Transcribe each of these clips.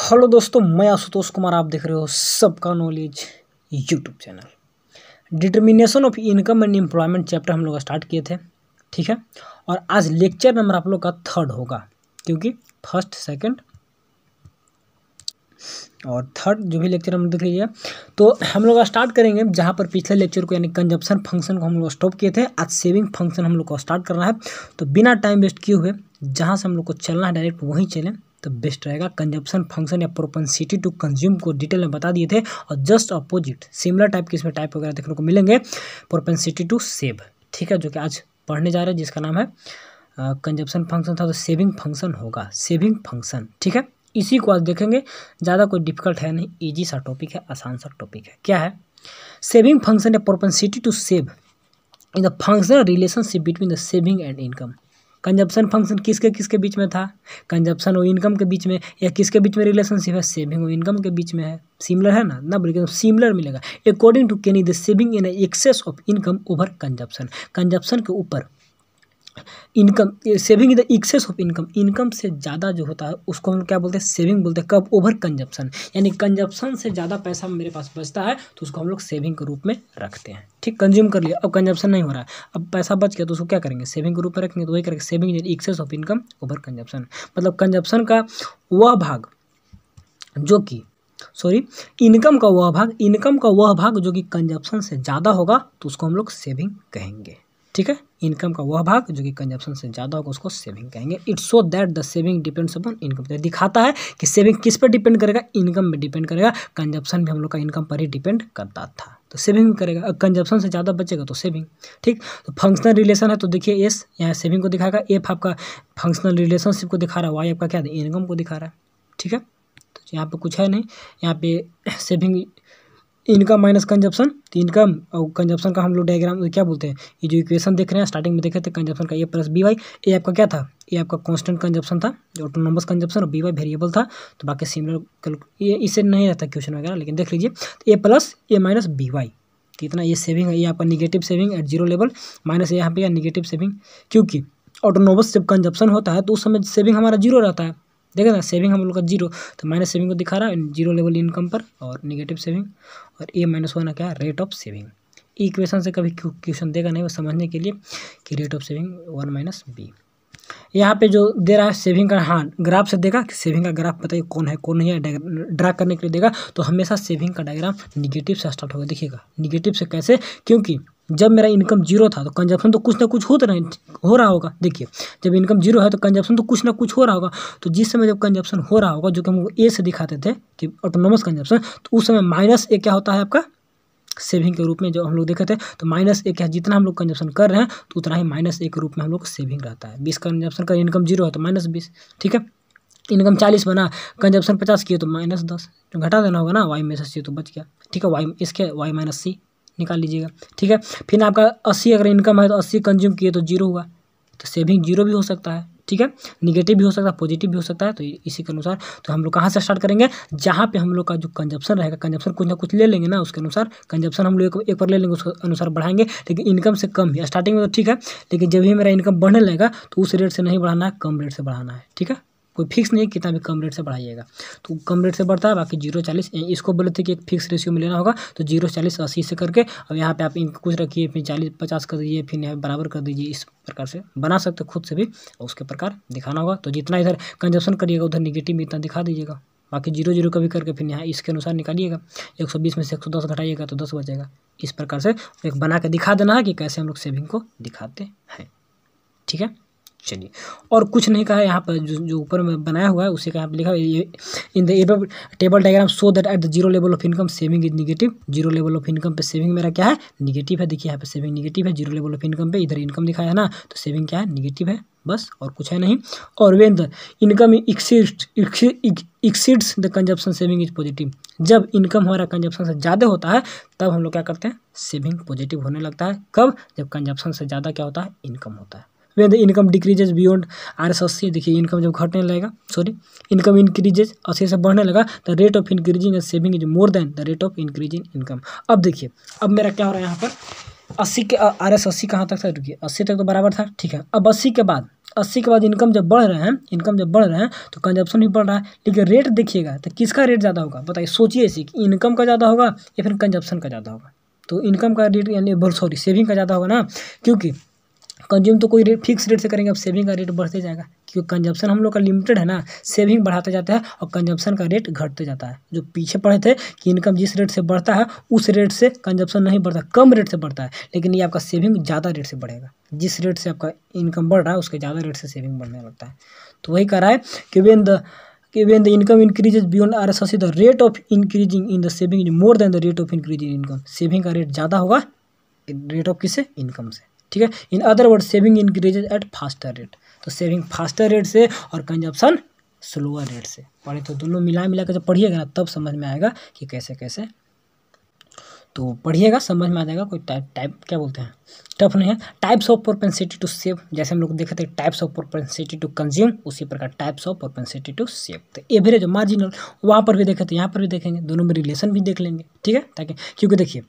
Hello दोस्तों, मैं आशुतोष कुमार। आप देख रहे हो सबका knowledge YouTube channel. Determination of income and employment chapter हम लोग स्टार्ट किए थे, ठीक है। और आज लेक्चर नंबर आप लोग का 3rd होगा, क्योंकि फर्स्ट, सेकंड और थर्ड जो भी लेक्चर हम देख लीजिए। तो हम लोग स्टार्ट करेंगे जहाँ पर पिछले लेक्चर को यानी कंजप्शन फंक्शन को हम लोग स्टॉप किए थे। आज सेविंग फंक्शन हम लोग को स्टार्ट करना है। तो बिना टाइम वेस्ट किए हुए जहाँ से हम लोग को चलना है डायरेक्ट वहीं चलें तो बेस्ट रहेगा। कंजप्शन फंक्शन या प्रोपेंसिटी टू कंज्यूम को डिटेल में बता दिए थे, और जस्ट अपोजिट सिमिलर टाइप के इसमें टाइप वगैरह देखने को मिलेंगे। प्रोपेंसिटी टू सेव, ठीक है, जो कि आज पढ़ने जा रहे हैं, जिसका नाम है कंजप्शन फंक्शन था तो सेविंग फंक्शन होगा, सेविंग फंक्शन, ठीक है। इसी को आज देखेंगे। ज़्यादा कोई डिफिकल्ट है नहीं, इजी सा टॉपिक है, आसान सा टॉपिक है। क्या है सेविंग फंक्शन या propensity to save in the functional relationship between the saving and income. Consumption function किसके किसके बीच में था? कंजप्शन और इनकम के बीच में। या किसके बीच में रिलेशनशिप है? सेविंग और इनकम के बीच में है। सिमिलर है ना बोलिए, सिमिलर मिलेगा। According to Keynes the saving in excess of income over consumption. Consumption के ऊपर income, saving in the excess of income, income से ज़्यादा जो होता है उसको हम क्या बोलते हैं? सेविंग बोलते हैं। कब? ओवर कंजप्शन, यानी कंजप्शन से ज़्यादा पैसा मेरे पास बचता है तो उसको हम लोग सेविंग के रूप में रखते हैं, ठीक। कंज्यूम कर लिया, अब कंजप्शन नहीं हो रहा है, अब पैसा बच गया तो उसको क्या करेंगे? सेविंग के रूप में रखेंगे। तो वही करेंगे, saving in excess of income over consumption. मतलब कंजप्शन का वह भाग जो कि इनकम का वह भाग जो कि कंजप्शन से ज़्यादा होगा तो उसको हम लोग सेविंग कहेंगे, ठीक है। इनकम का वह भाग जो कि कंजप्शन से ज़्यादा होगा उसको सेविंग कहेंगे। It's so that the saving depends upon income. तो दिखाता है कि सेविंग किस पर डिपेंड करेगा? इनकम में डिपेंड करेगा। कंजप्शन भी हम लोग का इनकम पर ही डिपेंड करता था, तो सेविंग भी करेगा। कंजप्शन से ज़्यादा बचेगा तो सेविंग, ठीक। तो फंक्शनल रिलेशन है, तो देखिए एस यहाँ सेविंग को दिखाएगा, एफ आपका फंक्शनल रिलेशनशिप को दिखा रहा है, वाई आपका क्या है? इनकम को दिखा रहा है, ठीक है। तो यहाँ पे कुछ है नहीं, यहाँ पे सेविंग इनकम माइनस कंजप्शन, तो इनकम और कंजप्शन का हम लोग डायग्राम क्या बोलते हैं? ये जो इक्वेशन देख रहे हैं स्टार्टिंग में देखे थे कंजप्शन का, ए प्लस बी वाई। ए आपका क्या था? ये आपका कांस्टेंट कंजप्शन था, जो ऑटोनोमस कंजप्शन, और बी वाई वेरिएबल था। तो बाकी सिमिलर ये इससे नहीं रहता क्वेश्चन वगैरह, लेकिन देख लीजिए। तो A plus A minus B Y कितना? ये सेविंग है, ये आपका negative saving at zero level, minus यहाँ पे निगेटिव सेविंग, क्योंकि ऑटोनोमस जब कंजप्शन होता है तो उस समय सेविंग हमारा जीरो रहता है। देखा ना, सेविंग हम लोग का जीरो, तो माइनस सेविंग को दिखा रहा है जीरो लेवल इनकम पर, और निगेटिव सेविंग, और ए माइनस वन क्या है? Rate of saving. इक्वेशन से कभी क्वेश्चन देगा नहीं, वो समझने के लिए कि rate of saving 1 minus B. यहाँ पे जो दे रहा है सेविंग का, हाँ ग्राफ से देगा कि सेविंग का ग्राफ बताइए कौन है कौन नहीं है, ड्रा करने के लिए देगा। तो हमेशा सेविंग का डायग्राम निगेटिव से स्टार्ट होगा। देखिएगा निगेटिव से कैसे? क्योंकि जब मेरा इनकम जीरो था तो कंजप्शन तो कुछ ना कुछ हो रहा होगा। देखिए जब इनकम जीरो है तो कंजप्शन तो कुछ ना कुछ हो रहा होगा। तो जिस समय जब कंजप्शन हो रहा होगा, जो कि हम ए से दिखाते थे कि ऑटोनोमस कंजप्शन, तो उस समय माइनस ए क्या होता है आपका? सेविंग के रूप में जो हम लोग देखे थे। तो माइनस एक है, जितना हम लोग कंजप्शन कर रहे हैं तो उतना ही माइनस एक के रूप में हम लोग सेविंग रहता है। 20 कंजप्शन का इनकम जीरो है तो माइनस 20, ठीक है। इनकम 40 बना, कंजप्शन 50 किए तो माइनस 10, जो घटा देना होगा ना, वाई में से सी तो बच गया, ठीक है। वाई इसके वाई माइनस सी निकाल लीजिएगा, ठीक है। फिर आपका 80 अगर इनकम है तो 80 कंज्यूम किए तो जीरो हुआ, तो सेविंग जीरो भी हो सकता है, ठीक है। निगेटिव भी हो सकता है, पॉजिटिव भी हो सकता है। तो इसी के अनुसार तो हम लोग कहाँ से स्टार्ट करेंगे? जहाँ पे हम लोग का जो कंजप्शन रहेगा, कंजप्शन कुछ ना कुछ ले लेंगे ना, उसके अनुसार कंजप्शन हम लोग एक बार ले लेंगे, उसके अनुसार बढ़ाएंगे। लेकिन इनकम से कम ही स्टार्टिंग में तो ठीक है, लेकिन जब भी मेरा इनकम बढ़ने लगेगा तो उस रेट से नहीं बढ़ाना है, कम रेट से बढ़ाना है, ठीक है। कोई फिक्स नहीं, कितना भी कम रेट से बढ़ाइएगा। तो कम रेट से बढ़ता है, बाकी 0-40 इसको बोले थे कि एक फिक्स रेशियो में लेना होगा, तो 0-40 80 से करके अब यहाँ पे आप इनको कुछ रखिए, फिर 40-50 कर दीजिए, फिर यहाँ बराबर कर दीजिए। इस प्रकार से बना सकते खुद से भी, और उसके प्रकार दिखाना होगा। तो जितना इधर कंजप्शन करिएगा उधर निगेटिव में इतना दिखा दीजिएगा, बाकी 0-0 कभी करके फिर यहाँ इसके अनुसार निकालिएगा। 120 में से 110 घटाइएगा तो 10 बचेगा। इस प्रकार से एक बना के दिखा देना है कि कैसे हम लोग सेविंग को दिखाते हैं, ठीक है। चलिए, और कुछ नहीं कहा है यहाँ पर, जो ऊपर में बनाया हुआ है उसी का यहाँ पर लिखा है, in the table diagram show that at the zero level of income saving is negative. Zero level of income पे सेविंग मेरा क्या है? निगेटिव है। देखिए यहाँ पे सेविंग निगेटिव है, जीरो लेवल ऑफ इनकम पे, इधर इनकम दिखाया है ना, तो सेविंग क्या है? निगेटिव है, बस और कुछ है नहीं। और when the income exceeds the consumption saving is positive. जब इनकम हमारा कंजप्शन से ज़्यादा होता है तब हम लोग क्या करते हैं? सेविंग पॉजिटिव होने लगता है। कब? जब कंजप्शन से ज़्यादा क्या होता है? इनकम होता है। when the income decreases beyond RS80, देखिए इनकम जब घटने लगेगा, इनकम इंक्रीजेज 80 से बढ़ने लगा, the rate of increasing and saving is more than the rate of increasing income. अब देखिए, अब मेरा क्या हो रहा है यहाँ पर? 80 के RS 80 कहाँ तक था, रुकिए 80 तक तो बराबर था, ठीक है। अब 80 के बाद इनकम जब बढ़ रहे हैं तो कंजप्शन भी बढ़ रहा है, लेकिन रेट देखिएगा तो किसका रेट ज़्यादा होगा बताइए, सोचिए इसी कि इनकम का ज़्यादा होगा या फिर कंजप्शन का ज़्यादा होगा। तो इनकम का रेट यानी सॉरी सेविंग का ज़्यादा होगा ना, क्योंकि कंज्यूम तो कोई रेट फिक्स रेट से करेंगे, अब सेविंग का रेट बढ़ते जाएगा, क्योंकि कंजप्शन हम लोग का लिमिटेड है ना, सेविंग बढ़ाते जाता है और कंजप्शन का रेट घटते जाता है। जो पीछे पढ़े थे कि इनकम जिस रेट से बढ़ता है उस रेट से कंजप्शन नहीं बढ़ता, कम रेट से बढ़ता है, लेकिन ये आपका सेविंग ज़्यादा रेट से बढ़ेगा। जिस रेट से आपका इनकम बढ़ रहा है उसके ज़्यादा रेट से सेविंग बढ़ने लगता है। तो वही कह रहा है कि when the income increases beyond RS 80, the rate of increasing in the saving is more than the rate of increasing in income। Saving का रेट ज़्यादा होगा रेट ऑफ किससे, इनकम से, ठीक है। इन other word saving increases at faster rate, तो saving faster rate से और कंजप्शन स्लोअर रेट से पढ़े, तो दोनों मिला के जब पढ़िएगा ना तब समझ में आएगा कि कैसे कैसे, तो पढ़िएगा समझ में आ जाएगा। कोई टाइप क्या बोलते हैं, टफ नहीं है। Types of propensity to save, जैसे हम लोग देखे थे types of propensity to consume, उसी प्रकार types of propensity to save. तो एवरेज मार्जिनल वहाँ पर भी देखे थे, यहाँ पर भी देखेंगे, दोनों में रिलेशन भी देख लेंगे, ठीक है, ताकि क्योंकि देखिए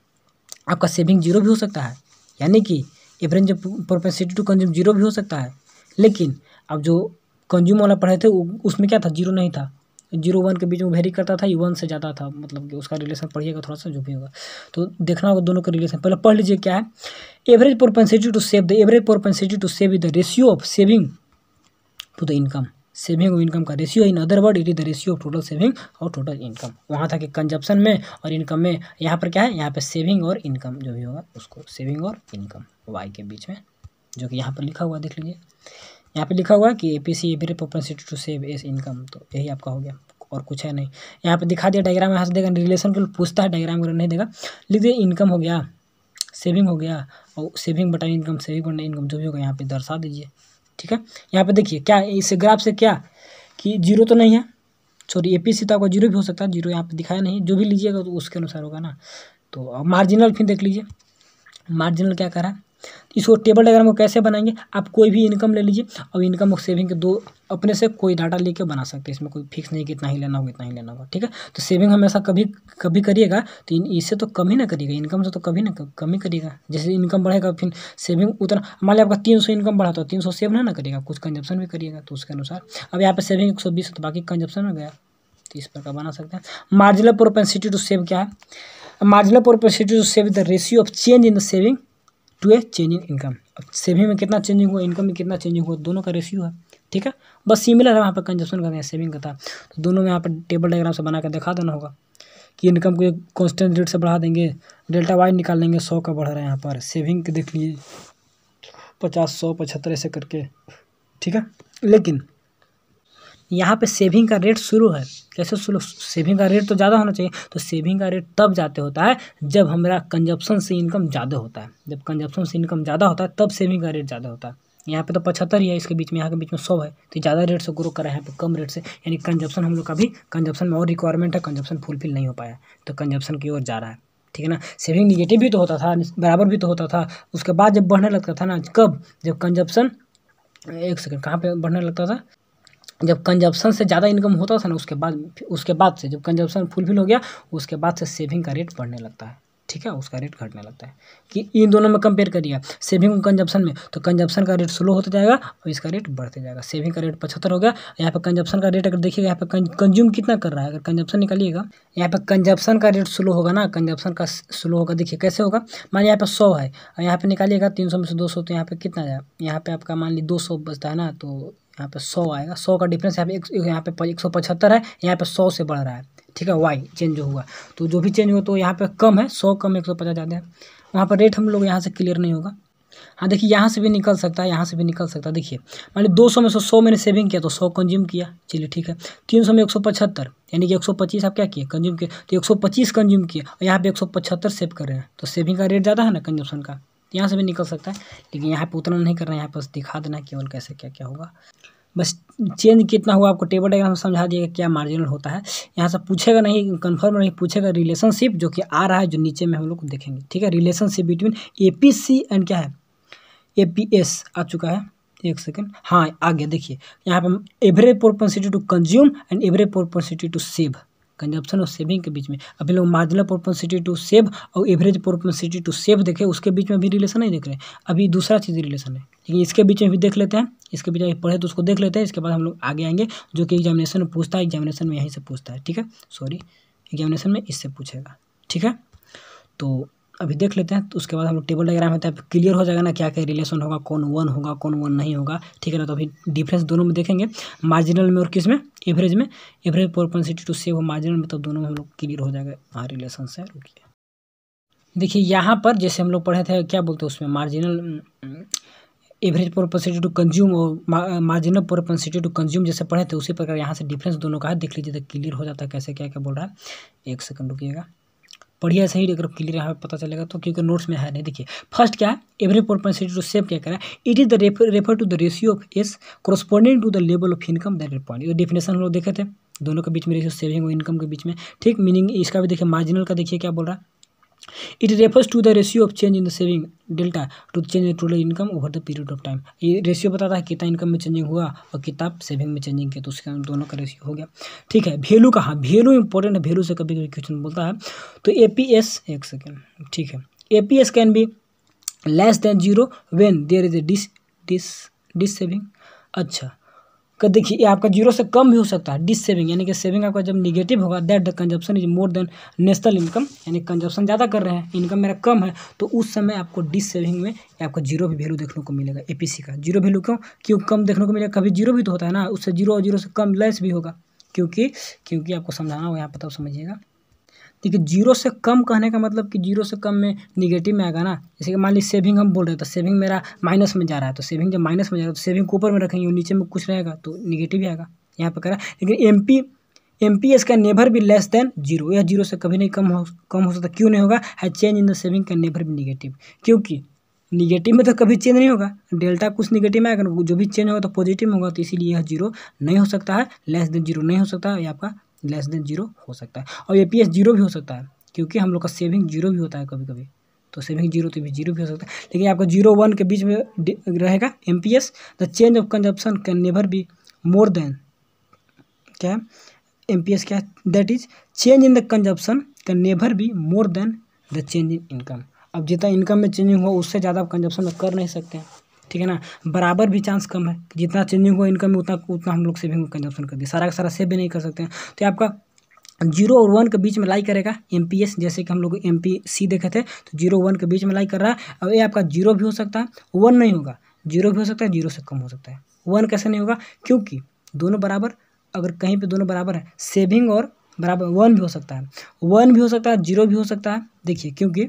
आपका सेविंग जीरो भी हो सकता है, यानी कि average propensity to consume zero भी हो सकता है, लेकिन अब जो कंज्यूम वाला पढ़े थे उसमें क्या था, जीरो नहीं था, 0-1 के बीच में वेरी करता था, ये 1 से ज़्यादा था, मतलब कि उसका रिलेशन पढ़िएगा थोड़ा सा जो भी होगा, तो देखना होगा दोनों का रिलेशन। पहले पढ़ लीजिए क्या है, average propensity to save, the average propensity to save is the ratio of saving to the income, saving और इनकम का ratio, in other word it is the ratio of total saving और total income. वहाँ था कि consumption में और income में, यहाँ पर क्या है, यहाँ पे सेविंग और इनकम जो भी होगा उसको सेविंग और इनकम वाई के बीच में, जो कि यहाँ पर लिखा हुआ देख लीजिए, यहाँ पे लिखा हुआ है कि APC average propensity to save S income, तो यही आपका हो गया और कुछ है नहीं। यहाँ पे दिखा दिया डायग्राम, यहाँ से देगा रिलेशन को पूछता है, डायग्राम वगैरह नहीं देगा, लिख दिए इनकम हो गया, सेविंग हो गया, और सेविंग बटा इनकम, सेविंग बटा इनकम जो भी होगा यहाँ पे दर्शा दीजिए, ठीक है। यहाँ पे देखिए क्या इस ग्राफ से क्या कि जीरो तो नहीं है, सॉरी APC तो आपका जीरो भी हो सकता है, जीरो यहाँ पे दिखाया नहीं, जो भी लीजिएगा तो उसके अनुसार होगा ना। तो मार्जिनल फिर देख लीजिए, मार्जिनल क्या कर रहा है, इसको टेबल डायग्राम को कैसे बनाएंगे, आप कोई भी इनकम ले लीजिए और इनकम और सेविंग के दो अपने से कोई डाटा लेके बना सकते हैं, इसमें कोई फिक्स नहीं कि इतना ही लेना होगा इतना ही लेना होगा, ठीक है। तो सेविंग हमेशा कभी करिएगा तो इससे तो कम ही ना करिएगा, इनकम से तो कभी ना कम ही करिएगा, जैसे इनकम बढ़ेगा फिर सेविंग उतना, मान लिया आपका 300 इनकम बढ़ा तो 300 सेव ना करिएगा, कुछ कंजप्शन भी करिएगा, तो उसके अनुसार अब यहाँ पे सेविंग 120 तो बाकी कंजप्शन में गया, तो इस प्रकार बना सकते हैं। मार्जिनल प्रोपेंसिटी टू सेव क्या है, marginal propensity to save the ratio of change in the saving to a change in income, saving में कितना चेंजिंग हुआ, इनकम में कितना चेंजिंग हुआ, दोनों का रेशियो है, ठीक है। बस सिमिलर है, वहाँ पर कंजप्शन का सेविंग का था, तो दोनों में यहाँ पर टेबल डायग्राम से बना कर दिखा देना होगा कि इनकम को एक कांस्टेंट रेट से बढ़ा देंगे, डेल्टा वाई निकाल लेंगे, 100 का बढ़ रहा है यहाँ पर, सेविंग के देख लीजिए 50, 100, 75 ऐसे करके, ठीक है। लेकिन यहाँ पे सेविंग का रेट शुरू है, कैसे शुरू, सेविंग का रेट तो ज़्यादा होना चाहिए, तो सेविंग का रेट तब जाते होता है जब हमारा कंजप्शन से इनकम ज़्यादा होता है, जब कंजप्शन से इनकम ज़्यादा होता है तब सेविंग का रेट ज़्यादा होता है। यहाँ पे तो 75 ही है, इसके बीच में यहाँ के बीच में 100 है, तो ज़्यादा रेट से ग्रो करा है, यहाँ पे कम रेट से, यानी कंजप्शन हम लोग का भी कंजप्शन में और रिक्वायरमेंट है, कंजप्शन फुलफिल नहीं हो पाया, तो कंजप्शन की ओर जा रहा है, ठीक है ना। सेविंग निगेटिव भी तो होता था, बराबर भी तो होता था, उसके बाद जब बढ़ने लगता था ना, कब, जब कंजप्शन, एक सेकंड, कहाँ पे बढ़ने लगता था, जब कंजप्शन से ज़्यादा इनकम होता था ना, उसके बाद से जब कंजप्शन फुलफिल हो गया उसके बाद से सेविंग का रेट बढ़ने लगता है, ठीक है, उसका रेट घटने लगता है। कि इन दोनों में कंपेयर करिए सेविंग और कंजप्शन में, तो कंजप्शन का रेट स्लो होता जाएगा और इसका रेट बढ़ते जाएगा। सेविंग का रेट 75 हो गया, यहाँ पे कंजप्शन का रेट अगर देखिएगा, यहाँ पे कंज्यूम कितना कर रहा है, अगर कंजप्शन निकालिएगा, यहाँ पे कंजप्शन का रेट स्लो होगा ना, कंजप्शन का स्लो होगा, देखिए कैसे होगा, मान यहाँ पे 100 है और यहाँ पे निकालिएगा 300 में से 200, तो यहाँ पे कितना जाएगा, यहाँ पे आपका मान ली 200 बचता है ना, तो यहाँ पे 100 आएगा, 100 का डिफरेंस यहाँ पे 175 है, यहाँ पे 100 से बढ़ रहा है, ठीक है, वाई चेंज जो हुआ, तो जो भी चेंज हुआ तो यहाँ पे कम है, 100 कम 150 ज़्यादा है, वहाँ पर रेट हम लोग यहाँ से क्लियर नहीं होगा। हाँ देखिए यहाँ से भी निकल सकता है, यहाँ से भी निकल सकता है, देखिए मान ली 200 में से 100 मैंने सेविंग किया तो 100 कंज्यूम किया, चलिए ठीक है। 300 में 175 यानी कि 125 आप क्या किए, कंज्यूम किए, तो 125 कंज्यूम किए और यहाँ पे 175 सेव कर रहे हैं, तो सेविंग का रेट ज़्यादा है ना कंजप्शन का, यहाँ से भी निकल सकता है, लेकिन यहाँ पे उतना नहीं करना है, यहाँ पर दिखा देना केवल कैसे क्या क्या होगा, बस चेंज कितना हुआ आपको टेबल डायग्राम समझा दिएगा क्या मार्जिनल होता है। यहाँ से पूछेगा नहीं, कंफर्म नहीं पूछेगा, रिलेशनशिप जो कि आ रहा है जो नीचे में हम लोग देखेंगे, ठीक है, रिलेशनशिप बिटवीन APC एंड क्या है APS आ चुका है, एक सेकंड, हाँ आ गया, देखिए यहाँ पे average propensity to consume and average propensity to save, consumption और सेविंग के बीच में। अभी लोग मार्जिनल प्रोपेंसिटी टू सेव और एवरेज प्रोपेंसिटी टू सेव देखे, उसके बीच में भी रिलेशन नहीं देख रहे, अभी दूसरा चीज़ रिलेशन है, लेकिन इसके बीच में भी देख लेते हैं, इसके बीच में पढ़े तो उसको देख लेते हैं, इसके बाद हम लोग आगे आएंगे जो कि एग्जामिनेशन में पूछता है, एग्जामिनेशन में यहीं से पूछता है, ठीक है, सॉरी एग्जामिनेशन में इससे पूछेगा, ठीक है। तो अभी देख लेते हैं, तो उसके बाद हम लोग टेबल डायग्राम होता है, क्लियर हो जाएगा ना क्या क्या रिलेशन होगा, कौन वन होगा कौन वन नहीं होगा, ठीक है ना। तो अभी डिफरेंस दोनों में देखेंगे, मार्जिनल में और किस में, एवरेज में, average propensity to save marginal में, तो दोनों में हम लोग क्लियर हो जाएगा हाँ रिलेशन से। रुकिए देखिए यहाँ पर जैसे हम लोग पढ़े थे क्या बोलते हैं उसमें, marginal average propensity to consume और मार्जिनल प्रोपेंसिटी टू कंज्यूम जैसे पढ़े थे, उसी प्रकार यहाँ से डिफरेंस दोनों का है, देख लीजिए तो क्लियर हो जाता है कैसे क्या क्या बोल रहा है। एक सेकंड रुकिएगा, पढ़िए सही, अगर क्लियर यहाँ पता चलेगा तो, क्योंकि नोट्स में है नहीं। देखिए फर्स्ट क्या है, एवरेज प्रोपेंसिटी टू सेव क्या करा, it is the refer to the ratio of S corresponding to the level of income that point. ये डिफिनेशन हम लोग देखे थे, दोनों के बीच में रेशियो सेविंग और इनकम के बीच में, ठीक। मीनिंग इसका भी देखिए, मार्जिनल का देखिए क्या बोल रहा है, it refers to the ratio of change in the saving delta to change in total income over the period of time. ये रेशियो बताता है कितना इनकम में चेंजिंग हुआ और कितना सेविंग में चेंजिंग किया, तो उसका दोनों का रेशियो हो गया, ठीक है। वैल्यू कहाँ, वैल्यू इंपॉर्टेंट है, वैल्यू से कभी कभी क्वेश्चन बोलता है। तो एपीएस, एक सेकेंड, ठीक है, APS can be less than zero when there is a dissaving. अच्छा देखिए ये आपका जीरो से कम भी हो सकता है, डिस सेविंग यानी कि सेविंग आपका जब निगेटिव होगा, that the consumption is more than national income, यानी कंजप्शन ज़्यादा कर रहे हैं, इनकम मेरा कम है, तो उस समय आपको डिस सेविंग में आपको जीरो भी वैल्यू देखने को मिलेगा। एपीसी का जीरो वैल्यू क्यों कम देखने को मिलेगा, कभी जीरो भी तो होता है ना, उससे जीरो और जीरो से कम लेस भी होगा, क्योंकि आपको समझाना हो यहाँ पर, तब समझिएगा। देखिए जीरो से कम कहने का मतलब कि जीरो से कम में निगेटिव में आएगा ना, जैसे कि मान लीजिए सेविंग हम बोल रहे हैं, तो सेविंग मेरा माइनस में जा रहा है, तो सेविंग जब माइनस में जा रहा है तो सेविंग को ऊपर में रखेंगे और नीचे में कुछ रहेगा तो निगेटिव ही आएगा, यहाँ पर कह रहा है। लेकिन एमपीएस का नेवर भी लेस देन जीरो, यह जीरो से कभी नहीं कम हो सकता, क्यों नहीं होगा, है चेंज इन द सेविंग का नेवर भी निगेटिव, क्योंकि निगेटिव में तो कभी चेंज नहीं होगा, डेल्टा कुछ निगेटिव में आएगा, जो भी चेंज होगा तो पॉजिटिव में होगा, तो इसीलिए यह जीरो नहीं हो सकता है, लेस देन जीरो नहीं हो सकता है, ये आपका लेस देन जीरो हो सकता है। और एपीएस जीरो भी हो सकता है, क्योंकि हम लोग का सेविंग जीरो भी होता है कभी कभी, तो सेविंग जीरो तो भी जीरो भी हो सकता है, लेकिन आपका जीरो वन के बीच में रहेगा MPS. The change of consumption can never be more than, क्या है एमपीएस, क्या है, that is change in the consumption can never be more than the change in income. अब जितना इनकम में चेंजिंग हुआ उससे ज़्यादा आप कंजप्शन में कर नहीं सकते हैं, ठीक है ना, बराबर भी चांस कम है, जितना चेंजिंग हुआ इनकम में उतना हम लोग सेविंग में कंजप्शन कर दिए, सारा का सारा सेव भी नहीं कर सकते हैं, तो आपका जीरो और वन के बीच में लाई करेगा एमपीएस, जैसे कि हम लोग एमपीसी देखे थे, तो जीरो वन के बीच में लाई कर रहा है। अब ये आपका जीरो भी हो सकता है, वन नहीं होगा, जीरो भी हो सकता है, जीरो से कम हो सकता है, वन कैसे नहीं होगा, क्योंकि दोनों बराबर, अगर कहीं पे दोनों बराबर है, सेविंग और बराबर, वन भी हो सकता है, वन भी हो सकता है, जीरो भी हो सकता है। देखिए क्योंकि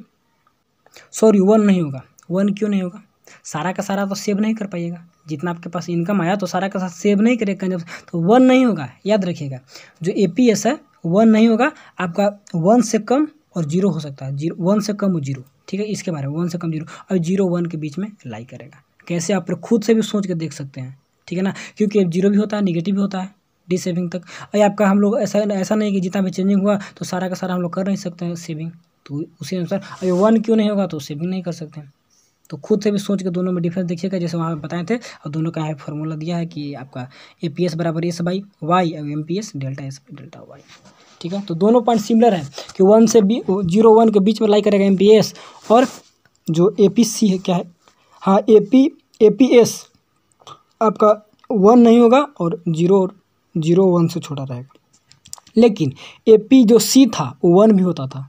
सॉरी वन नहीं होगा, वन क्यों नहीं होगा, सारा का सारा तो सेव नहीं कर पाइएगा, जितना आपके पास इनकम आया तो सारा का सारा सेव नहीं करेगा कंजप्शन, तो वन नहीं होगा, याद रखिएगा। जो एपीएस है वन नहीं होगा, आपका वन से कम और जीरो हो सकता है, जीरो वन से कम और जीरो, ठीक है, इसके बारे में वन से कम जीरो, और जीरो वन के बीच में लाई करेगा। कैसे आप खुद से भी सोच के देख सकते हैं, ठीक है ना, क्योंकि जीरो भी होता है, निगेटिव भी होता है, डी सेविंग तक। और आपका हम लोग ऐसा नहीं कि जितना भी चेंजिंग हुआ तो सारा का सारा हम लोग कर नहीं सकते हैं सेविंग, तो उसी अनुसार अगर वन क्यों नहीं होगा तो सेविंग नहीं कर सकते हैं। तो खुद से भी सोच के दोनों में डिफरेंस देखिएगा, जैसे वहाँ बताए थे, और दोनों का यहाँ फॉर्मूला दिया है कि आपका एपीएस बराबर एस बाई वाई और MPS delta S by delta Y, ठीक है। तो दोनों पॉइंट सिमिलर है कि वन से जीरो वन के बीच में लाई करेगा एमपीएस, और जो एपीसी है क्या है, हाँ एपीएस आपका वन नहीं होगा और जीरो वन से छोटा रहेगा। लेकिन एपी जो सी था वो वन भी होता था,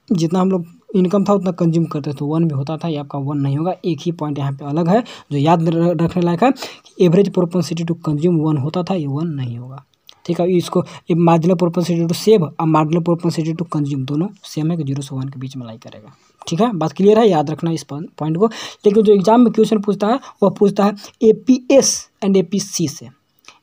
जितना हम लोग इनकम था उतना कंज्यूम करते थे, तो वन भी होता था, ये आपका वन नहीं होगा। एक ही पॉइंट यहाँ पे अलग है जो याद रखने लायक है कि average propensity to consume one होता था, ये वन नहीं होगा, ठीक है। इसको मार्जिनल प्रोपेंसिटी टू सेव और मार्जिनल प्रोपेंसिटी टू कंज्यूम दोनों सेम है कि जीरो से वन के बीच में लाई करेगा, ठीक है। बात क्लियर है, याद रखना इस पॉइंट को। लेकिन जो एग्जाम में क्वेश्चन पूछता है वह पूछता है एपीएस एंड एपीसी से,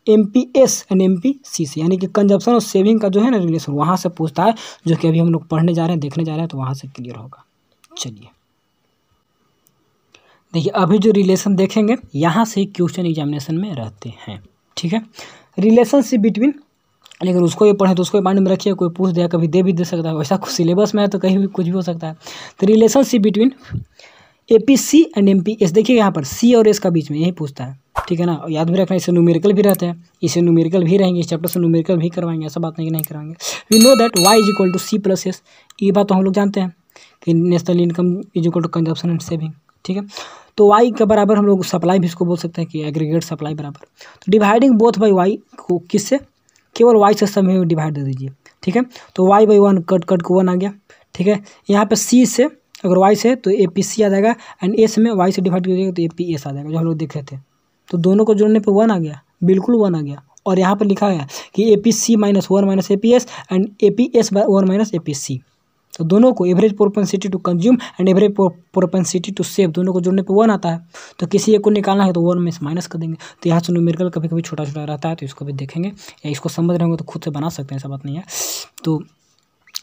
एमपीएस एंड एमपीसी से, यानी कि कंजप्शन और सेविंग का जो है ना रिलेशन, वहाँ से पूछता है, जो कि अभी हम लोग पढ़ने जा रहे हैं, देखने जा रहे हैं, तो वहाँ से क्लियर होगा। चलिए देखिए अभी जो रिलेशन देखेंगे यहाँ से क्वेश्चन एग्जामिनेशन में रहते हैं, ठीक है। रिलेशनशिप बिटवीन, लेकिन उसको ये पढ़े तो उसको माइंड में रखिए, कोई पूछ दिया कभी दे भी दे सकता है, वैसा कुछ सिलेबस में है तो कहीं भी कुछ भी हो सकता है। तो relationship between APC and MPS। देखिए यहाँ पर C और S का बीच में यही पूछता है, ठीक है ना। और याद भी रखना इससे न्यूमेरिकल भी रहते हैं, इससे न्यूमेरिकल भी रहेंगे, इस चैप्टर से न्यूमेरिकल भी करवाएंगे, ऐसा बात नहीं कि नहीं कराएंगे। We know that Y is equal to C+S, ये बात तो हम लोग जानते हैं कि national income is equal to consumption and saving, ठीक है। तो Y के बराबर हम लोग सप्लाई भी इसको बोल सकते हैं कि एग्रीगेट सप्लाई बराबर। तो डिवाइडिंग बोथ बाई Y को किससे, केवल Y से सब में डिवाइड दे दीजिए, ठीक है। तो Y बाई 1 कट कट को 1 आ गया, ठीक है। यहाँ पे C से अगर Y से तो APC आ जाएगा एंड S में Y से डिवाइड कीजिएगा तो APS आ जाएगा, जो हम लोग देखे थे। तो दोनों को जोड़ने पे 1 आ गया, बिल्कुल 1 आ गया। और यहाँ पर लिखा गया कि APC minus 1 minus APS and APS by 1 minus APC। तो दोनों को average propensity to consume and average propensity to save, दोनों को जोड़ने पे 1 आता है। तो किसी एक को निकालना है तो 1 में से माइनस कर देंगे। तो यहाँ से न्यूमेरिकल कभी कभी छोटा छोटा रहता है, तो इसको भी देखेंगे, या इसको समझ रहे होंगे तो खुद से बना सकते हैं, ऐसा बात नहीं है। तो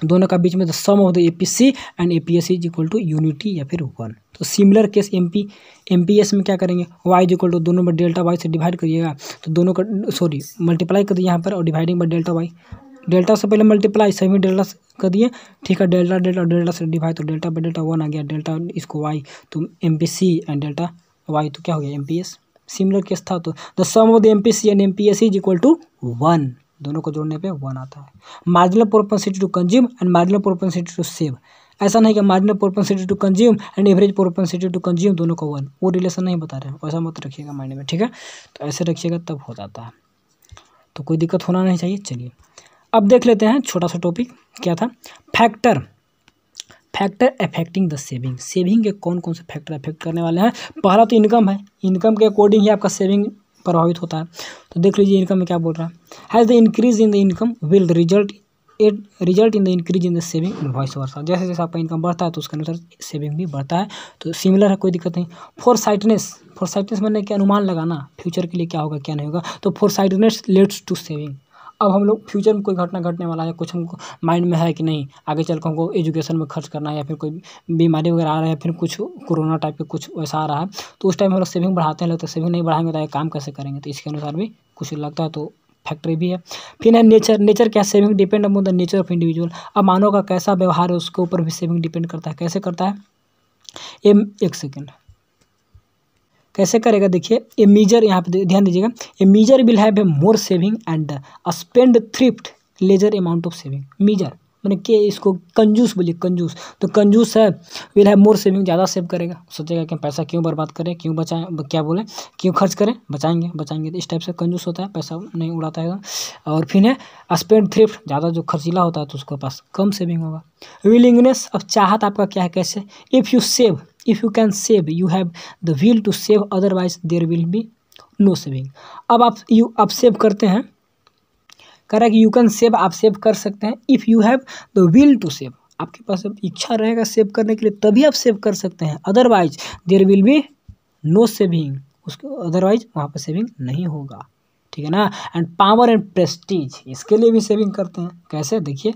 दोनों का बीच में the sum of the APC and APS is equal to unity या फिर 1। तो सिमिलर केस MPS में क्या करेंगे, Y इज इक्वल टू दोनों में डेल्टा Y से डिवाइड करिएगा, तो दोनों का मल्टीप्लाई कर दिए यहाँ पर और dividing by delta Y। Delta से पहले मल्टीप्लाई, सभी डेल्टा कर दिए, ठीक है। डेल्टा डेल्टा डेल्टा से डिवाइड, तो डेल्टा बाई डेल्टा 1 आ गया, डेल्टा इसको Y, तो MPC एंड डेल्टा Y, तो क्या हो गया MPS। सिमिलर केस था, तो the sum of the MPC and MPS is equal to 1, दोनों को जोड़ने पे 1 आता है। Marginal propensity to consume and marginal propensity to save, ऐसा नहीं कि marginal propensity to consume and average propensity to consume दोनों को 1, वो रिलेशन नहीं बता रहे हैं, वैसा मत रखिएगा माइंड में, ठीक है। तो ऐसे रखिएगा तब हो जाता है, तो कोई दिक्कत होना नहीं चाहिए। चलिए अब देख लेते हैं छोटा सा टॉपिक क्या था, factor affecting the saving. Saving के कौन कौन से फैक्टर अफेक्ट करने वाले हैं। पहला तो इनकम है, इनकम के अकॉर्डिंग ही आपका सेविंग प्रभावित होता है। तो देख लीजिए इनकम में क्या बोल रहा है, has the increase in the income will result in the increase in the saving and vice versa. जैसे जैसे आपका इनकम बढ़ता है तो उसके अनुसार सेविंग भी बढ़ता है, तो सिमिलर है, कोई दिक्कत नहीं। फोरसाइटनेस मैंने क्या अनुमान लगाना फ्यूचर के लिए क्या होगा क्या नहीं होगा, तो फोरसाइटनेस लीड्स टू सेविंग। अब हम लोग फ्यूचर में कोई घटना घटने वाला है, कुछ हमको माइंड में है कि नहीं आगे चल कर हमको एजुकेशन में खर्च करना है, या फिर कोई बीमारी वगैरह आ रहा है, फिर कुछ कोरोना टाइप के कुछ वैसा आ रहा है, तो उस टाइम हम लोग सेविंग बढ़ाते हैं, लगता है सेविंग नहीं बढ़ाएंगे तो आगे काम कैसे करेंगे, तो इसके अनुसार भी कुछ लगता है, तो फैक्टर भी है। फिर है नेचर क्या, saving depend upon the nature of individual. अब मानव का कैसा व्यवहार है उसके ऊपर भी सेविंग डिपेंड करता है। कैसे करता है, एक सेकेंड कैसे करेगा, देखिए ए मीजर, यहाँ पे ध्यान दीजिएगा, a miser will have a more saving and spend thrift lesser amount of saving. Miser मैंने के इसको कंजूस बोलिए, कंजूस, तो कंजूस है विल हैव मोर सेविंग, ज़्यादा सेव करेगा, सोचेगा कि पैसा क्यों बर्बाद करें, क्यों बचाएं, क्या बोले, क्यों खर्च करें, बचाएंगे, तो इस टाइप से कंजूस होता है, पैसा नहीं उड़ाता है। और फिर है स्पेंड थ्रिफ्ट, ज़्यादा जो खर्चीला होता है तो उसके पास कम सेविंग होगा। विलिंगनेस, अब चाहत आपका क्या है, कैसे, if you can save you have the will to save, otherwise there will be no saving. अब आप सेव करते हैं, कह रहा है कि यू कैन सेव, आप सेव कर सकते हैं, if you have the will to save, आपके पास अब इच्छा रहेगा सेव करने के लिए तभी आप सेव कर सकते हैं, otherwise there will be no saving, उसको अदरवाइज वहाँ पर सेविंग नहीं होगा, ठीक है ना। एंड पावर एंड प्रेस्टीज, इसके लिए भी सेविंग करते हैं, कैसे देखिए,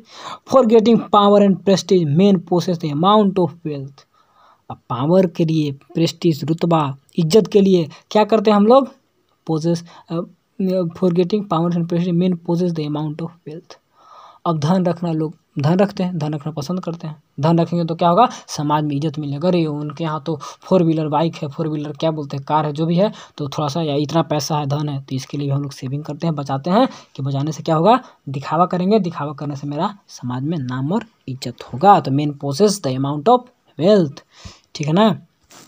for getting power and prestige men possess the amount of wealth. अब पावर के लिए, प्रेस्टीज रुतबा इज्जत के लिए क्या करते हैं हम लोग, possess, for getting power and prestige men possess the amount of wealth. अब धन रखना, लोग धन रखते हैं, धन रखना पसंद करते हैं, धन रखेंगे तो क्या होगा, समाज में इज्जत मिलेगा। अरे उनके यहाँ तो 4 व्हीलर बाइक है, 4 व्हीलर क्या बोलते हैं, कार है, जो भी है, तो थोड़ा सा या इतना पैसा है, धन है, तो इसके लिए भी हम लोग सेविंग करते हैं, बचाते हैं, कि बचाने से क्या होगा, दिखावा करेंगे, दिखावा करने से मेरा समाज में नाम और इज्जत होगा। तो men possess the amount of wealth, ठीक है ना,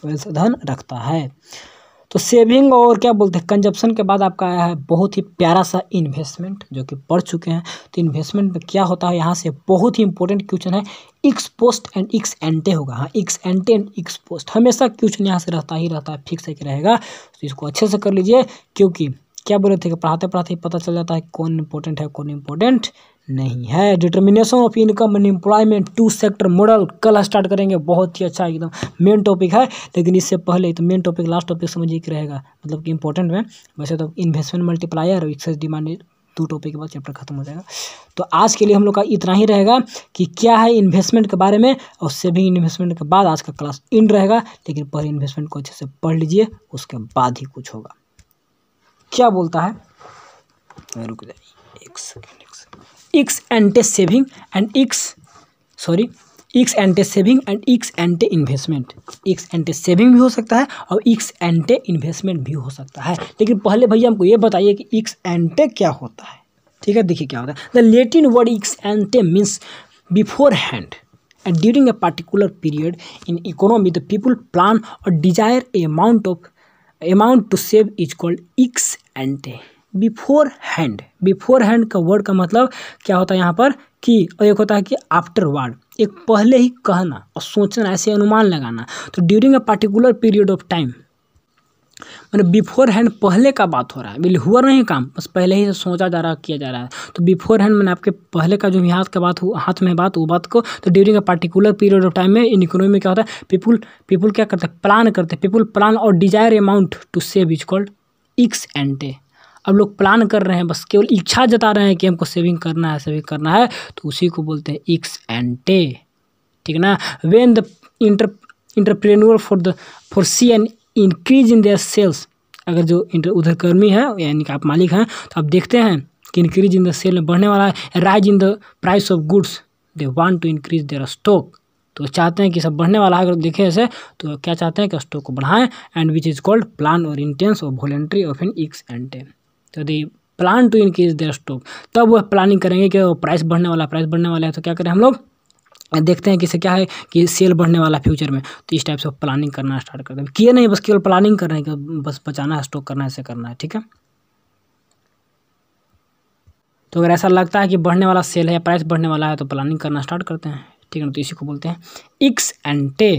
वेल्थ धन रखता है। तो सेविंग और क्या बोलते हैं कंजप्शन के बाद आपका आया है बहुत ही प्यारा सा इन्वेस्टमेंट, जो कि पढ़ चुके हैं। तो इन्वेस्टमेंट में क्या होता है, यहाँ से बहुत ही इंपॉर्टेंट क्वेश्चन है, एक्स पोस्ट एंड एक्स एंटे होगा। हाँ, एक्स एंटे एंड एक्स पोस्ट हमेशा क्वेश्चन यहाँ से रहता ही रहता है, फिक्स है रहेगा, तो इसको अच्छे से कर लीजिए, क्योंकि क्या बोले थे कि पढ़ाते पढ़ाते ही पता चल जाता है कौन इंपॉर्टेंट है कौन इंपॉर्टेंट नहीं है। Determination of income and employment 2 sector model कल स्टार्ट करेंगे, बहुत ही अच्छा एकदम मेन टॉपिक है, लेकिन इससे पहले तो मेन टॉपिक लास्ट टॉपिक समझिए कि रहेगा, मतलब कि इंपॉर्टेंट में। वैसे तो इन्वेस्टमेंट मल्टीप्लायर और एक्सेस डिमांड 2 टॉपिक के बाद चैप्टर खत्म हो जाएगा। तो आज के लिए हम लोग का इतना ही रहेगा कि क्या है इन्वेस्टमेंट के बारे में, और सेविंग इन्वेस्टमेंट के बाद आज का क्लास इन रहेगा, लेकिन पहले इन्वेस्टमेंट को अच्छे से पढ़ लीजिए, उसके बाद ही कुछ होगा। क्या बोलता है, रुक जाइए एक second, x एंटे saving and x एंटे saving and x एंटे investment. X एंटे saving भी हो सकता है और एक्स एंटे इन्वेस्टमेंट भी हो सकता है। लेकिन पहले भैया हमको ये बताइए कि एक्स एंटे क्या होता है। ठीक है, देखिए क्या होता है। The Latin word x एंटे means before hand and during a particular period in economy the people plan or desire a amount to save is called ex ante। Before hand का वर्ड का मतलब क्या होता है यहाँ पर कि, और एक होता है कि आफ्टरवर्ड, एक पहले ही कहना और सोचना, ऐसे अनुमान लगाना। तो during a particular period of time, मतलब बिफोर हैंड पहले का बात हो रहा है, बिल्कुल हुआ नहीं काम, बस पहले ही सोचा जा रहा है, किया जा रहा है। तो बिफोर हैंड मैंने आपके पहले का जो भी हाथ में बात वो बात को, तो during a particular period of time में इन इकोनॉमी में क्या होता है, पीपुल क्या करते हैं, प्लान करते हैं। पीपुल प्लान और desire amount to save is called ex ante. अब लोग प्लान कर रहे हैं, बस केवल इच्छा जता रहे हैं कि हमको सेविंग करना है, तो उसी को बोलते हैं एक्स एंटे। ठीक है ना। When the entrepreneur foresee an increase in their sales, अगर जो उधर कर्मी है यानी कि आप मालिक हैं, तो आप देखते हैं कि इंक्रीज इन द सेल में बढ़ने वाला है। Rise in the price of goods they want to increase their stock, तो चाहते हैं कि सब बढ़ने वाला है। अगर देखें ऐसे तो क्या चाहते हैं कि स्टॉक को बढ़ाएं। And which is called plan और इंटेंस और voluntary of an ex ante. तो they plan to increase their stock, तब वह प्लानिंग करेंगे कि प्राइस बढ़ने वाला है, तो क्या करें हम लोग, देखते हैं कि इसे क्या है कि सेल बढ़ने वाला फ्यूचर में, तो इस टाइप से प्लानिंग करना स्टार्ट करते हैं। किए नहीं, बस केवल प्लानिंग कर रहे हैं कि बस बचाना है, स्टॉक करना है, ऐसे करना है। ठीक है, तो अगर ऐसा लगता है कि बढ़ने वाला सेल है या प्राइस बढ़ने वाला है तो प्लानिंग करना स्टार्ट करते हैं। ठीक है ना, तो इसी को बोलते हैं एक्स एंटे।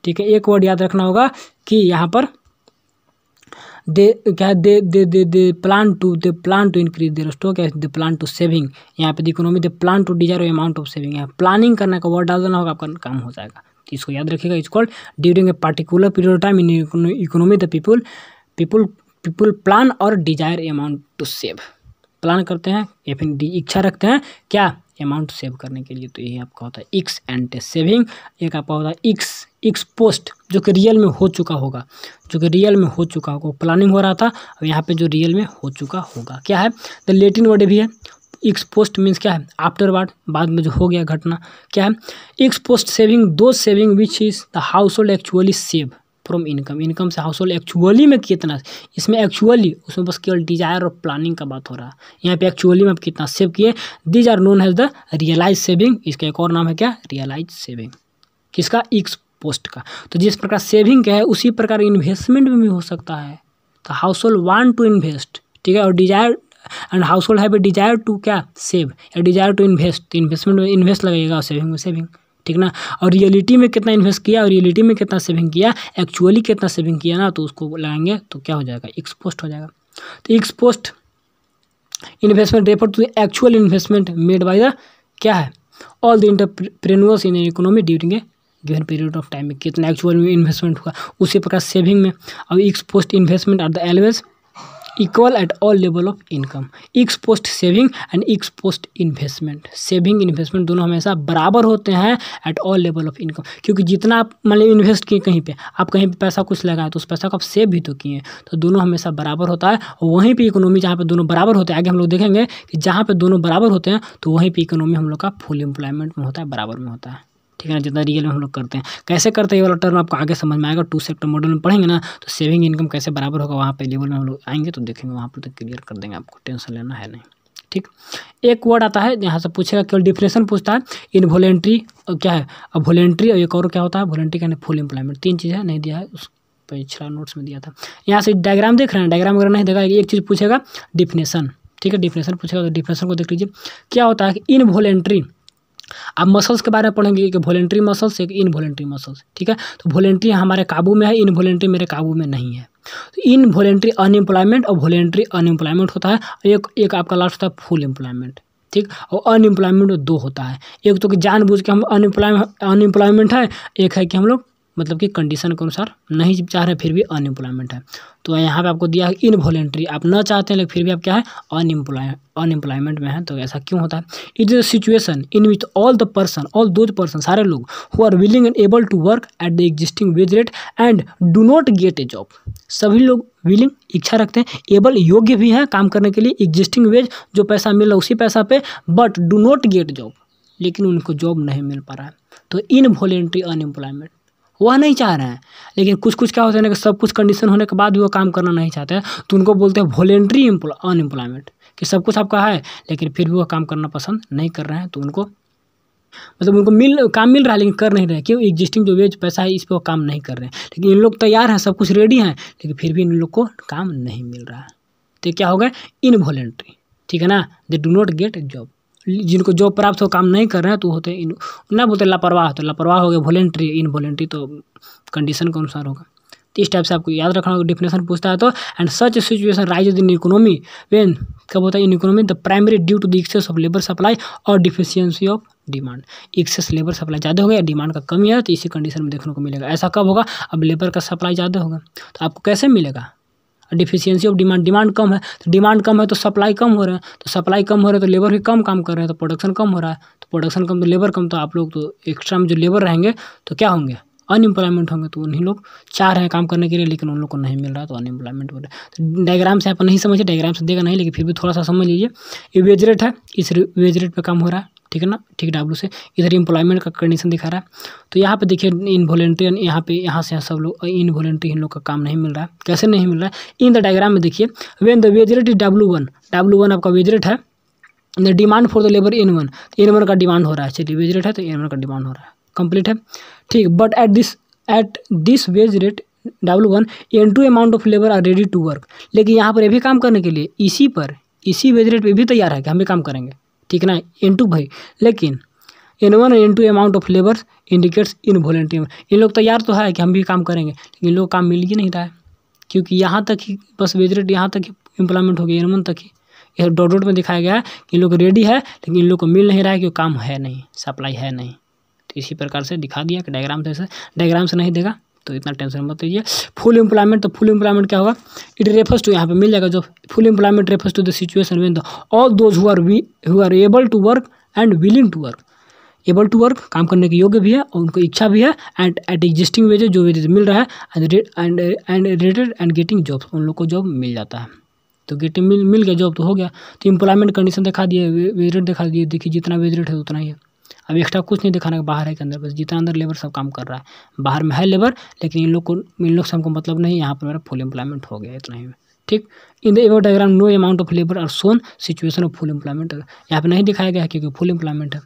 ठीक है, एक वर्ड याद रखना होगा कि यहाँ पर they plan to increase their stock, they plan to saving, यहाँ पे economy they plan to desire amount of saving. यहाँ प्लानिंग करने का वर्ड डाल देना होगा, आपका काम हो जाएगा। तो इसको याद रखिएगा। It's called during a particular period of time in economy the people plan और desire amount to save. Plan करते हैं या फिर इच्छा रखते हैं क्या, अमाउंट सेव करने के लिए। तो यही आपका होता है एक्स एंटे सेविंग। एक आपका होता है एक्स पोस्ट, जो कि रियल में हो चुका होगा, प्लानिंग हो रहा था, और यहाँ पे जो रियल में हो चुका होगा क्या है। द लैटिन वर्ड भी है एक्स पोस्ट, मीन्स क्या है, आफ्टरवर्ड, बाद में जो हो गया घटना। क्या है एक्स पोस्ट सेविंग, दो saving which is the house hold actually save from income से हाउस होल्ड एक्चुअली में कितना, इसमें एक्चुअली, उसमें बस केवल डिजायर और प्लानिंग का बात हो रहा है। यहाँ पे एक्चुअली में आप कितना सेव किए, these are known as the realise saving. इसका एक और नाम है क्या, रियलाइज सेविंग। किसका, एक्स पोस्ट का। तो जिस प्रकार सेविंग का है उसी प्रकार इन्वेस्टमेंट में भी हो सकता है। तो household want to invest, ठीक है, और desire and household have a desire to क्या, सेव, या डिजायर टू इन्वेस्ट, तो इन्वेस्टमेंट में इन्वेस्ट लगेगा और सेविंग में सेविंग। ठीक ना। और रियलिटी में कितना इन्वेस्ट किया और रियलिटी में कितना सेविंग किया, एक्चुअली कितना सेविंग किया ना, तो उसको लगाएंगे तो क्या हो जाएगा, एक्स पोस्ट हो जाएगा। तो ex post investment refer to actual investment made by the क्या है, all the entrepreneurs in economy during a given period of time में कितना एक्चुअल में इन्वेस्टमेंट हुआ, उसी प्रकार सेविंग में। और ex post investment are the always equal at all level of income. Ex post saving and ex post investment, saving investment दोनों हमेशा बराबर होते हैं at all level of income. क्योंकि जितना आप मतलब इन्वेस्ट किए कहीं पे, आप कहीं पे पैसा कुछ लगाए तो उस पैसा को आप सेव भी तो किए, तो दोनों हमेशा बराबर होता है। और वहीं पे इकोनॉमी जहाँ पे दोनों बराबर होते हैं, आगे हम लोग देखेंगे कि जहाँ पे दोनों बराबर होते हैं तो वहीं पे इकोनॉमी हम लोग का फुल एम्प्लॉयमेंट में होता है, बराबर में होता है। ठीक है ना, जितना रियल में हम लोग करते हैं। कैसे करते हैं ये वाला टर्म आपको आगे समझ में आएगा, टू सेक्टर मॉडल में पढ़ेंगे ना, तो सेविंग इनकम कैसे बराबर होगा वहाँ पे लेवल में हम लोग आएंगे तो देखेंगे, वहाँ पर तो क्लियर कर देंगे, आपको टेंशन लेना है नहीं। ठीक, एक वर्ड आता है यहाँ से पूछेगा, केवल डिफिनेशन पूछता है, इनवॉलेंट्री क्या है, अब वॉलेंट्री और एक और क्या होता है, वॉलेंट्री कहने फुल एम्प्लॉयमेंट, तीन चीज़ है, नहीं दिया है उस पिछला नोट्स में दिया था। यहाँ से डायग्राम देख रहे हैं, डायग्राम अगर नहीं देखा, एक चीज़ पूछेगा डिफिनेशन। ठीक है, डिफिनेशन पूछेगा तो डिफिनेशन को देख लीजिए। क्या होता है कि इनवॉलेंट्री, आप मसल्स के बारे में पढ़ेंगे कि वॉलेंट्री मसल्स एक इनवॉलेंट्री मसल्स। ठीक है, तो वॉलेंट्री हमारे काबू में है, इनवॉलेंट्री मेरे काबू में नहीं है। तो इनवॉलेंट्री अनएम्प्लॉयमेंट और वॉलेंट्री अनएम्प्लॉयमेंट होता है, एक आपका लास्ट होता है फुल एम्प्लॉयमेंट। ठीक, और अनएम्प्लॉयमेंट दो होता है, एक तो कि जानबूझ के हम अनएम्प्लॉयमेंट है, एक है कि हम लोग मतलब कि कंडीशन के अनुसार नहीं चाह रहे फिर भी अनएम्प्लॉयमेंट है। तो यहाँ पे आपको दिया है इनवॉलेंट्री, आप न चाहते हैं लेकिन फिर भी आप क्या है, अनएम्प्लॉयमेंट में है। तो ऐसा क्यों होता है, it is a situation in which all those person सारे लोग who are willing and able to work at the existing wage rate and do not get a job. सभी लोग विलिंग, इच्छा रखते हैं, एबल योग्य भी हैं काम करने के लिए, एग्जिस्टिंग वेज जो पैसा मिल रहा है उसी पैसा पे, but do not get job, लेकिन उनको जॉब नहीं मिल पा रहा है। तो इनवॉलेंट्री अनएम्प्लॉयमेंट वह नहीं चाह रहे हैं, लेकिन कुछ कुछ क्या होता है ना कि सब कुछ कंडीशन होने के बाद भी वो काम करना नहीं चाहते हैं, तो उनको बोलते हैं वॉलेंट्री अनएम्प्लॉयमेंट, कि सब कुछ आपका है लेकिन फिर भी वो काम करना पसंद नहीं कर रहे हैं। तो उनको मतलब उनको काम मिल रहा है लेकिन कर नहीं रहे, क्यों? एग्जिस्टिंग जो वेज पैसा है इस पर वो काम नहीं कर रहे हैं। लेकिन इन लोग तैयार हैं, सब कुछ रेडी हैं, लेकिन फिर भी इन लोग को काम नहीं मिल रहा है। तो क्या हो गया? इनवॉलेंट्री, ठीक है ना। They do not get job, जिनको जॉब प्राप्त हो काम नहीं कर रहे हैं तो होते हैं ना, बोलते लापरवाह, तो लापरवाह हो गया। वॉलेंट्री, इनवॉलेंट्री तो कंडीशन के अनुसार होगा। तो इस टाइप से आपको याद रखना होगा। डिफिनेशन पूछता है तो and such situation rise in economy when, कब होता है in economy? The primary due to the excess of labour supply और deficiency of demand. Excess labour supply ज़्यादा हो गया, डिमांड का कमी है, तो इसी कंडीशन में देखने को मिलेगा। ऐसा कब होगा? अब लेबर का सप्लाई ज़्यादा होगा, तो आपको कैसे मिलेगा? डिफिशियंसी ऑफ डिमांड, डिमांड कम है, तो डिमांड कम है तो सप्लाई कम हो रहा है, तो सप्लाई कम हो रहा है तो लेबर भी कम काम कर रहे हैं, तो प्रोडक्शन कम हो रहा है, तो प्रोडक्शन कम तो लेबर कम, तो आप लोग तो एक्स्ट्रा में जो लेबर रहेंगे तो क्या होंगे? अनएम्प्लॉयमेंट होंगे। तो उन्हीं लोग चाह रहे हैं काम करने के लिए लेकिन उन लोग को नहीं मिल रहा, तो अनएम्प्लॉयमेंट हो रहा है। तो डायग्राम से आप नहीं समझिए, डायग्राम से देगा नहीं, लेकिन फिर भी थोड़ा सा समझ लीजिए। ये वेज रेट है, इस वेज रेट पे काम हो रहा है, ठीक है ना, ठीक डब्ल्यू से। इधर एम्प्लॉयमेंट का कंडीशन दिखा रहा है। तो यहाँ पे देखिए इनवॉलेंट्री, यहाँ से सब लोग इनवॉलेंट्री, इन लोग का काम नहीं मिल रहा है। कैसे नहीं मिल रहा है? इन द डायग्राम में देखिए, when the wage rate is W1 आपका वेज रेट है, the demand for the labour N1 का डिमांड हो रहा है। चलिए वेज रेट है तो N1 का डिमांड हो रहा है, कंप्लीट है, ठीक। But at this wage rate W1 N2 amount of labour are ready to work. लेकिन यहाँ पर ये भी काम करने के लिए इसी वेज रेट पे भी तैयार है कि हम भी काम करेंगे, ठीक है ना, N2 भाई। लेकिन N1 और N2 amount of labour indicates involuntary. इन लोग तैयार तो है कि हम भी काम करेंगे, लेकिन इन लोग काम मिल ही नहीं रहा है, क्योंकि यहाँ तक ही बस वेज रेट यहाँ तक ही इम्प्लॉयमेंट हो गया, N1 तक ही। यह डॉट में दिखाया गया है कि इन लोग रेडी है लेकिन इन लोग को मिल नहीं रहा है, क्योंकि काम है नहीं, सप्लाई है नहीं। तो इसी प्रकार से दिखा दिया कि डायग्राम से नहीं देगा तो इतना टेंशन मत लीजिए। फुल एम्प्लॉयमेंट, तो फुल एम्प्लॉयमेंट क्या होगा? इट रेफर्स टू, यहाँ पे मिल जाएगा जो full employment refers to the situation when all those who are able to work and willing to work. Able to work, काम करने के योग्य भी है और उनको इच्छा भी है, एंड एट एग्जिस्टिंग वेजेस, जो वेजेस मिल रहा है, and rated and getting job, उन लोग को जॉब मिल जाता है। तो गेटिंग मिल गया जॉब तो हो गया। तो एम्प्लॉयमेंट कंडीशन दिखा दिए, वेज रेट दिखा दिए, देखिए जितना वेज रेट है उतना ही है। अब एक्स्ट्रा कुछ नहीं दिखाना, बाहर है के अंदर, बस जितना अंदर लेबर सब काम कर रहा है, बाहर में है लेबर, लेकिन इन लोग से हमको मतलब नहीं, यहाँ पर मेरा फुल एम्प्लॉयमेंट हो गया, इतना ही, ठीक। In the above diagram no amount of labour are shown situation of full employment, यहाँ पे नहीं दिखाया गया है क्योंकि फुल एम्प्लॉयमेंट है,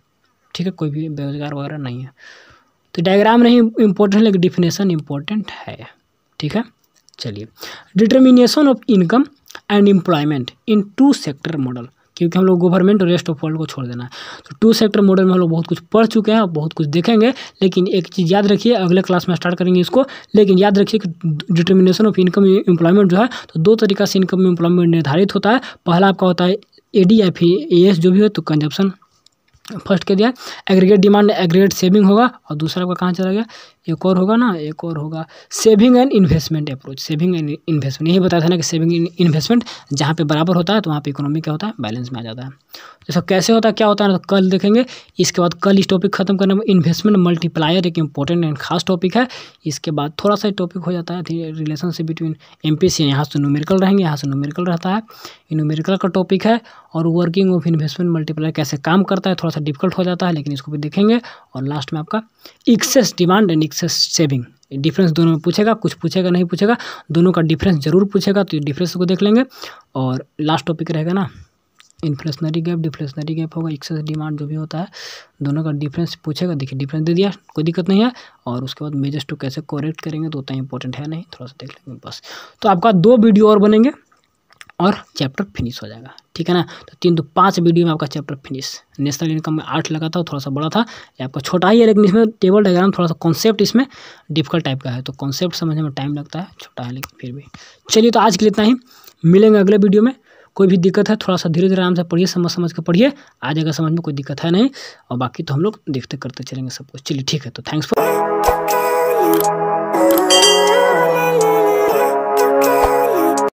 ठीक है, कोई भी बेरोजगार वगैरह नहीं है। तो डायग्राम नहीं इंपॉर्टेंट है लेकिन डिफिनेशन इंपॉर्टेंट है, ठीक है। चलिए, determination of income and employment in 2 sector model, क्योंकि हम लोग गवर्नमेंट और रेस्ट ऑफ वर्ल्ड को छोड़ देना है। तो 2 सेक्टर मॉडल में हम लोग बहुत कुछ पढ़ चुके हैं और बहुत कुछ देखेंगे, लेकिन एक चीज़ याद रखिए, अगले क्लास में स्टार्ट करेंगे इसको। लेकिन याद रखिए कि डिटर्मिनेशन ऑफ इनकम एम्प्लॉयमेंट जो है, तो 2 तरीका से इनकम एम्प्लॉयमेंट निर्धारित होता है। पहला आपका होता है ADF जो भी हो, तो कंजप्शन फर्स्ट कह दिया, एग्रीगेट डिमांड एग्रीगेट सेविंग होगा, और दूसरा आपका कहाँ चला गया, एक और होगा saving and investment approach. Saving and investment, यही बताया था ना कि सेविंग इन्वेस्टमेंट जहाँ पे बराबर होता है तो वहाँ पे इकोनॉमी क्या होता है, बैलेंस में आ जाता है। तो सब कैसे होता है, क्या होता है, तो कल देखेंगे। इसके बाद कल इस टॉपिक खत्म करने में इन्वेस्टमेंट मल्टीप्लायर एक इंपॉर्टेंट एंड खास टॉपिक है। इसके बाद थोड़ा सा टॉपिक हो जाता है रिलेशनशिप बिटवीन MPC, यहाँ से न्यूमेरिकल रहेंगे, यहाँ से न्यूमेरिकल रहता है, न्यूमेरिकल का टॉपिक है। और वर्किंग ऑफ इन्वेस्टमेंट मल्टीप्लायर कैसे काम करता है, थोड़ा सा डिफिकल्ट हो जाता है, लेकिन इसको भी देखेंगे। और लास्ट में आपका excess demand and excess saving, difference दोनों में पूछेगा, कुछ पूछेगा नहीं पूछेगा, दोनों का डिफरेंस जरूर पूछेगा, तो डिफरेंस को देख लेंगे। और लास्ट टॉपिक रहेगा ना इन्फ्लेशनरी गैप, डिफ्लेशनरी गैप होगा, एक्सेस डिमांड जो भी होता है, दोनों का डिफरेंस पूछेगा। देखिए डिफरेंस दे दिया, कोई दिक्कत नहीं है। और उसके बाद मेजर्स टू कैसे कोरेक्ट करेंगे तो उतना इंपॉर्टेंट है नहीं, थोड़ा सा देख लेंगे बस। तो आपका 2 वीडियो और बनेंगे और चैप्टर फिनिश हो जाएगा, ठीक है ना। तो 3 तो 5 वीडियो में आपका चैप्टर फिनिश। नेशनल इनकम में 8 लगा था, थोड़ा सा बड़ा था, ये आपका छोटा ही है, लेकिन इसमें टेबल डायग्राम थोड़ा सा कॉन्सेप्ट इसमें डिफिकल्ट टाइप का है, तो कॉन्सेप्ट समझने में टाइम लगता है, छोटा है लेकिन फिर भी। चलिए, तो आज के लिए इतना ही, मिलेंगे अगले वीडियो में। कोई भी दिक्कत है थोड़ा सा धीरे धीरे आराम से पढ़िए, समझ के पढ़िए, आ जाएगा समझ में, कोई दिक्कत है नहीं। और बाकी तो हम लोग देखते करते चलेंगे सब कुछ। चलिए ठीक है, तो थैंक्स फॉर